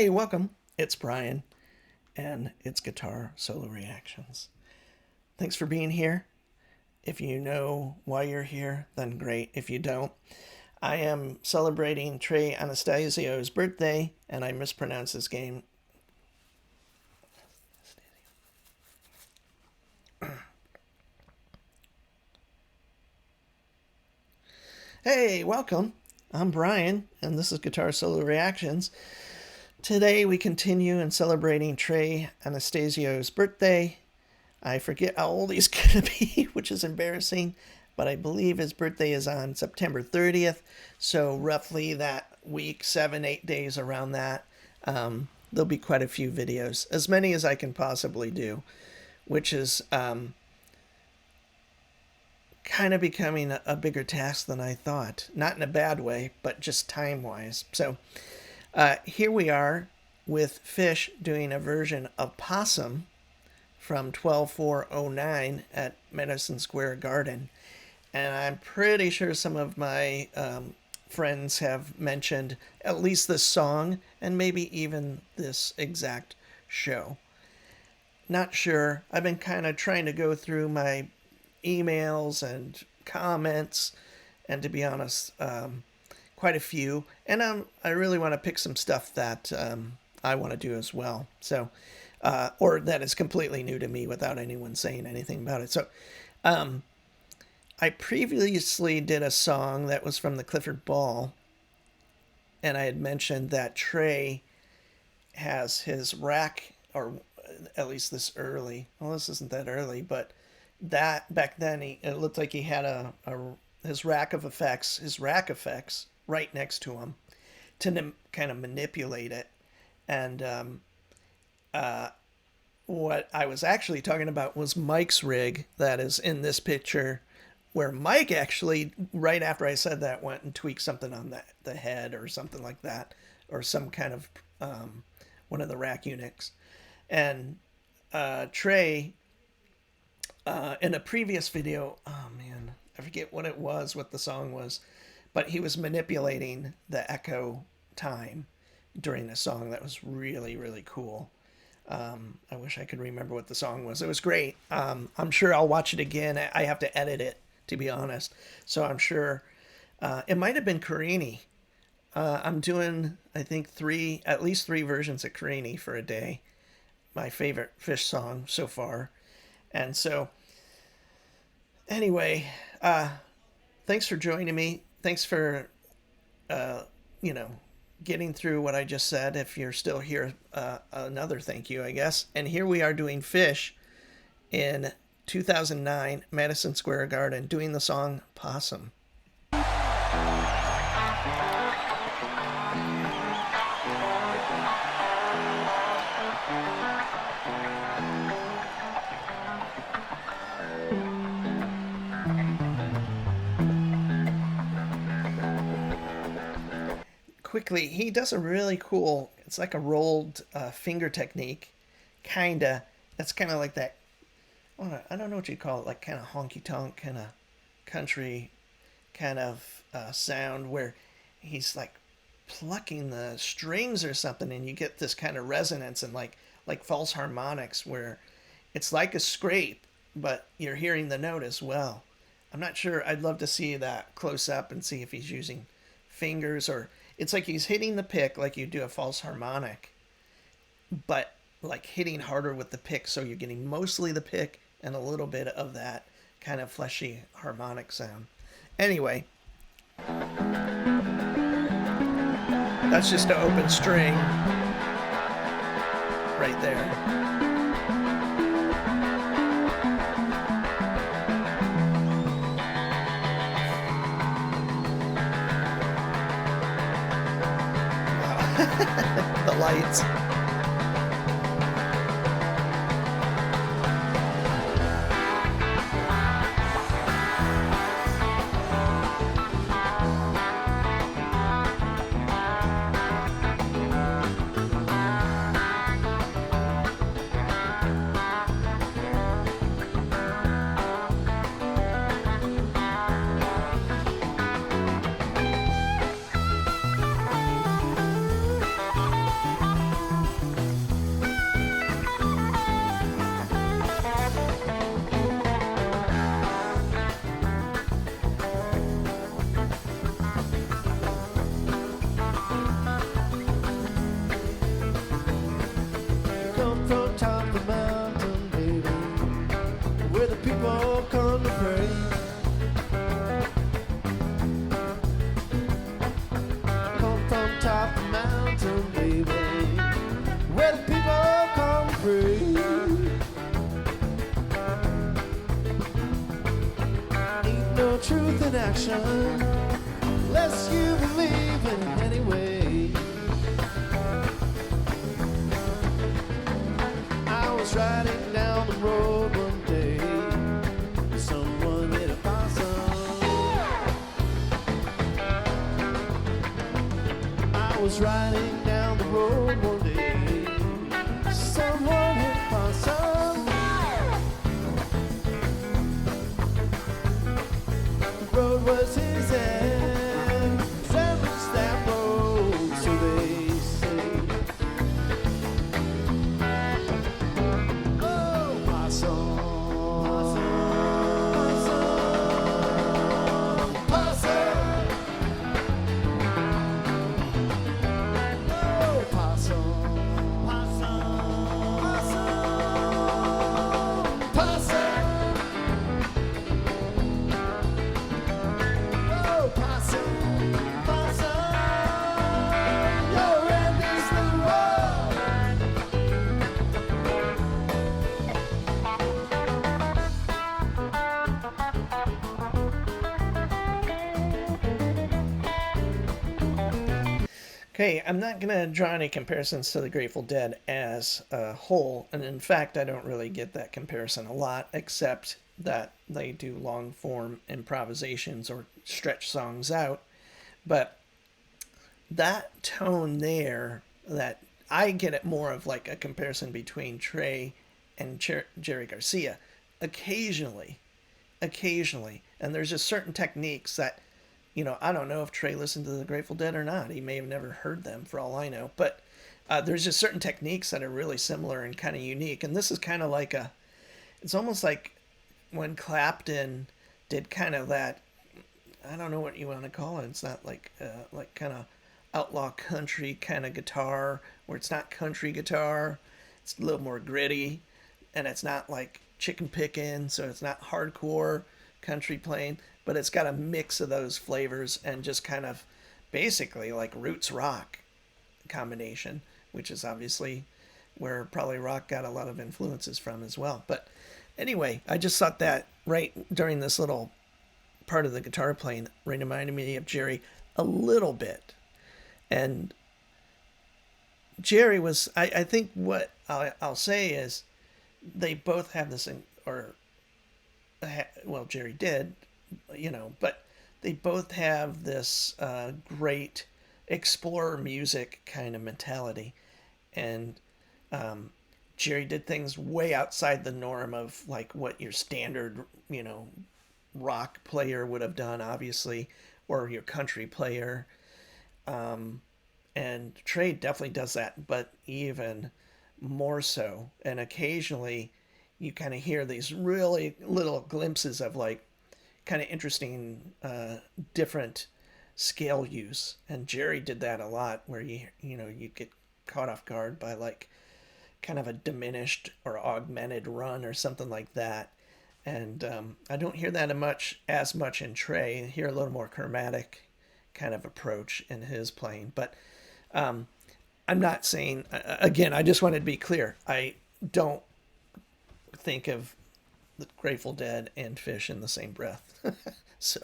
Hey, welcome. It's Brian, and it's Guitar Solo Reactions. Thanks for being here. If you know why you're here, then great. If you don't, I am celebrating Trey Anastasio's birthday, and I mispronounced his game. Hey, welcome. I'm Brian, and this is Guitar Solo Reactions. Today we continue in celebrating Trey Anastasio's birthday. I forget how old he's going to be, which is embarrassing, but I believe his birthday is on September 30th, so roughly that week, 7, 8 days around that. There'll be quite a few videos, as many as I can possibly do, which is kind of becoming a bigger task than I thought. Not in a bad way, but just time-wise. So here we are with PHISH doing a version of Possum from 12/4/09 at Madison Square Garden. And I'm pretty sure some of my friends have mentioned at least this song and maybe even this exact show. Not sure. I've been kind of trying to go through my emails and comments, and to be honest, quite a few. And I really want to pick some stuff that I want to do as well. So, or that is completely new to me without anyone saying anything about it. So, I previously did a song that was from the Clifford Ball, and I had mentioned that Trey has his rack, or at least this early. Well, this isn't that early, but that back then it looked like he had his rack effects right next to him to kind of manipulate it. And what I was actually talking about was Mike's rig that is in this picture, where Mike actually, right after I said that, went and tweaked something on the head or something like that, or some kind of one of the rack units. And Trey, in a previous video, oh man, I forget what the song was, but he was manipulating the echo time during the song. That was really, really cool. I wish I could remember what the song was. It was great. I'm sure I'll watch it again. I have to edit it, to be honest. So I'm sure it might have been Carini. I'm doing, I think, at least three versions of Carini for a day. My favorite PHISH song so far. And so, anyway, thanks for joining me. Thanks for, getting through what I just said. If you're still here, another thank you, I guess. And here we are doing PHISH in 2009, Madison Square Garden, doing the song Possum. Quickly, he does a really cool, it's like a rolled finger technique, kinda. It's kind of like that, I don't know what you'd call it, like kind of honky tonk, kind of country kind of sound, where he's like plucking the strings or something, and you get this kind of resonance and like false harmonics, where it's like a scrape, but you're hearing the note as well. I'm not sure. I'd love to see that close up and see if he's using fingers, or it's like he's hitting the pick like you do a false harmonic, but like hitting harder with the pick, so you're getting mostly the pick and a little bit of that kind of fleshy harmonic sound. Anyway, that's just an open string right there. The lights. where the people come free. Ain't no truth in action unless you believe in it anyway. I was riding down the road one day, someone hit a possum. I was riding down the road one day, someone hit a possum. The road was his end, that was that road, so they say. Oh, possum, possum, possum. Oh, possum, possum, possum, possum. Oh, possum, possum. Your end is the road. Okay, I'm not going to draw any comparisons to the Grateful Dead as a whole, and in fact, I don't really get that comparison a lot, except that they do long form improvisations or stretch songs out. But that tone there, that I get it more of like a comparison between Trey and Jerry Garcia occasionally, and there's just certain techniques that, you know, I don't know if Trey listened to the Grateful Dead or not. He may have never heard them, for all I know. But there's just certain techniques that are really similar and kind of unique. And this is kind of like it's almost like when Clapton did kind of that, I don't know what you want to call it. It's not like kind of outlaw country kind of guitar, where it's not country guitar. It's a little more gritty, and it's not like chicken picking, so it's not hardcore country playing, but it's got a mix of those flavors and just kind of basically like roots rock combination, which is obviously where probably rock got a lot of influences from as well. But anyway, I just thought that right during this little part of the guitar playing reminded me of Jerry a little bit. And Jerry was, I think what I'll say is they both have this, well, Jerry did, you know, but they both have this great explorer music kind of mentality. And Jerry did things way outside the norm of like what your standard, you know, rock player would have done, obviously, or your country player. And Trey definitely does that, but even more so. And occasionally you kind of hear these really little glimpses of like kind of interesting, different scale use. And Jerry did that a lot, where you'd get caught off guard by like kind of a diminished or augmented run or something like that. And I don't hear that as much in Trey. I hear a little more chromatic kind of approach in his playing. But I'm not saying, again, I just wanted to be clear. I don't think of the Grateful Dead and PHISH in the same breath. So.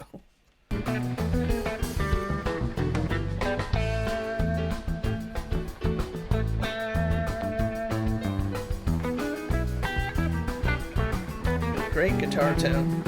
Great guitar tone.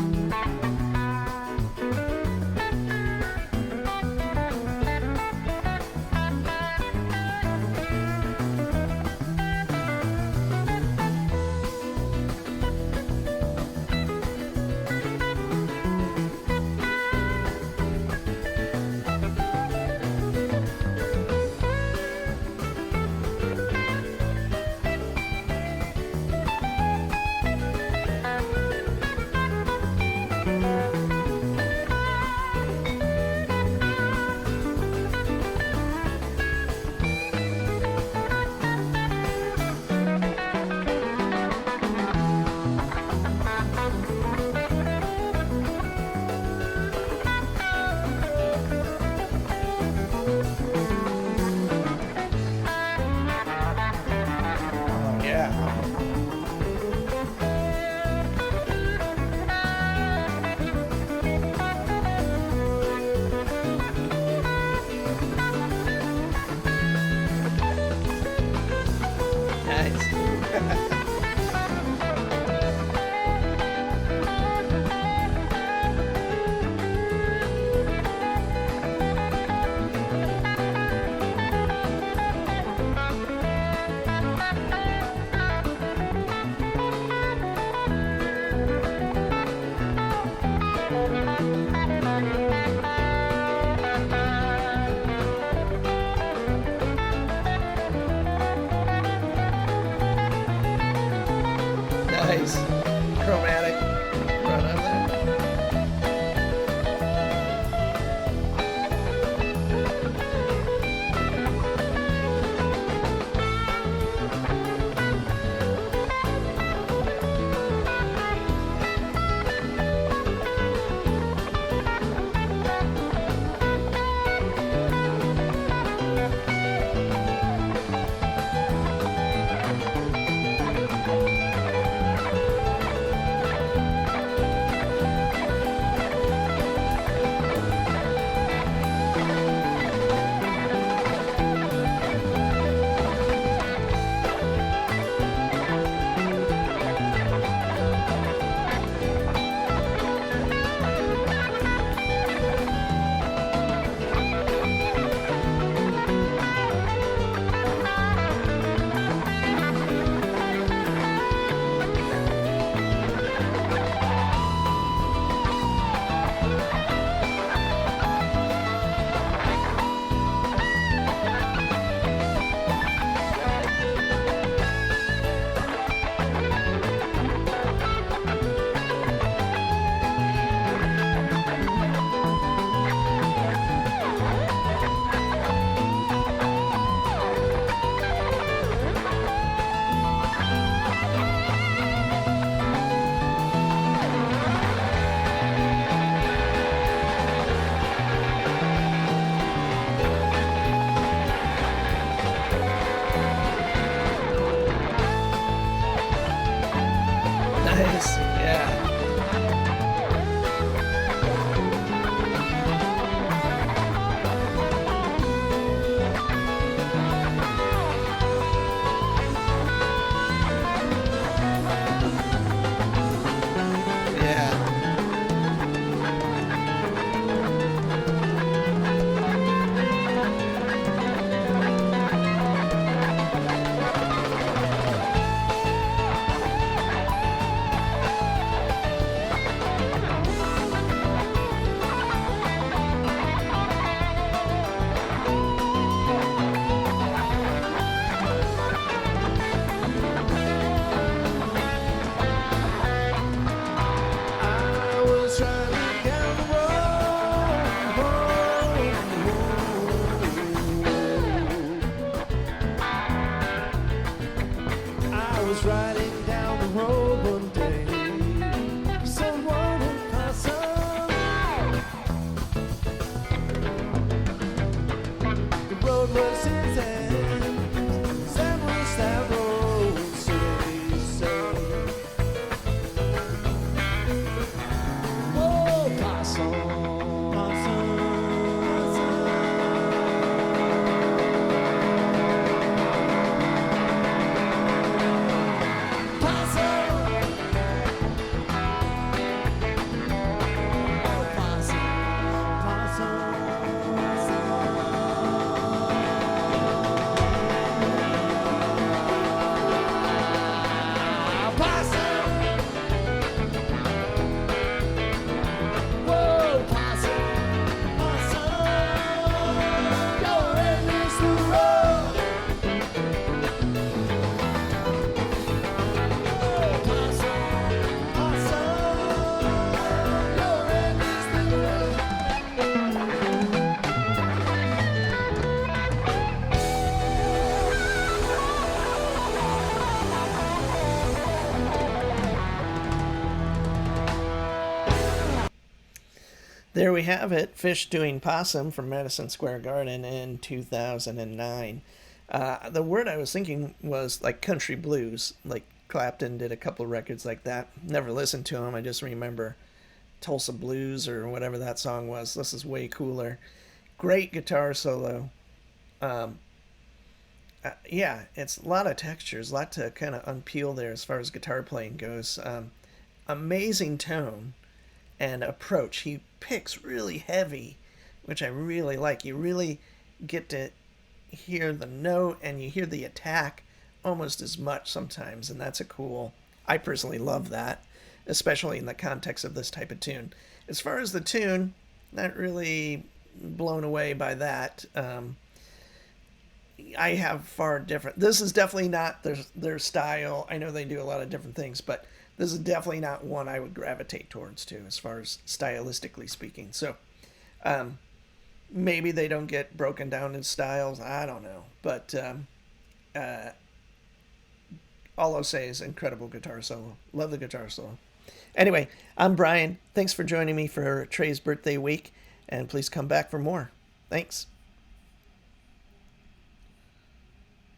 Nice. Nice. Chromatic. Right on there. Nice. Yeah. Yeah. I was driving down the road. I was riding down the road one day. Someone had passed on. The road was his end. That was that road, so they say. Whoa, possum, possum, There we have it. Fish doing Possum from Madison Square Garden in 2009. The word I was thinking was like country blues. Like Clapton did a couple records like that. Never listened to them. I just remember Tulsa Blues or whatever that song was. This is way cooler. Great guitar solo. Um, Yeah, it's a lot of textures, a lot to kind of unpeel there as far as guitar playing goes. Amazing tone and approach. He picks really heavy, which I really like. You really get to hear the note and you hear the attack almost as much sometimes, and that's a cool. I personally love that, especially in the context of this type of tune. As far as the tune, not really blown away by that. I have far different. This is definitely not their style. I know they do a lot of different things, but this is definitely not one I would gravitate towards too, as far as stylistically speaking. So maybe they don't get broken down in styles. I don't know, but uh, all I'll say is incredible guitar solo. Love the guitar solo. Anyway, I'm Brian. Thanks for joining me for Trey's birthday week, and please come back for more. Thanks.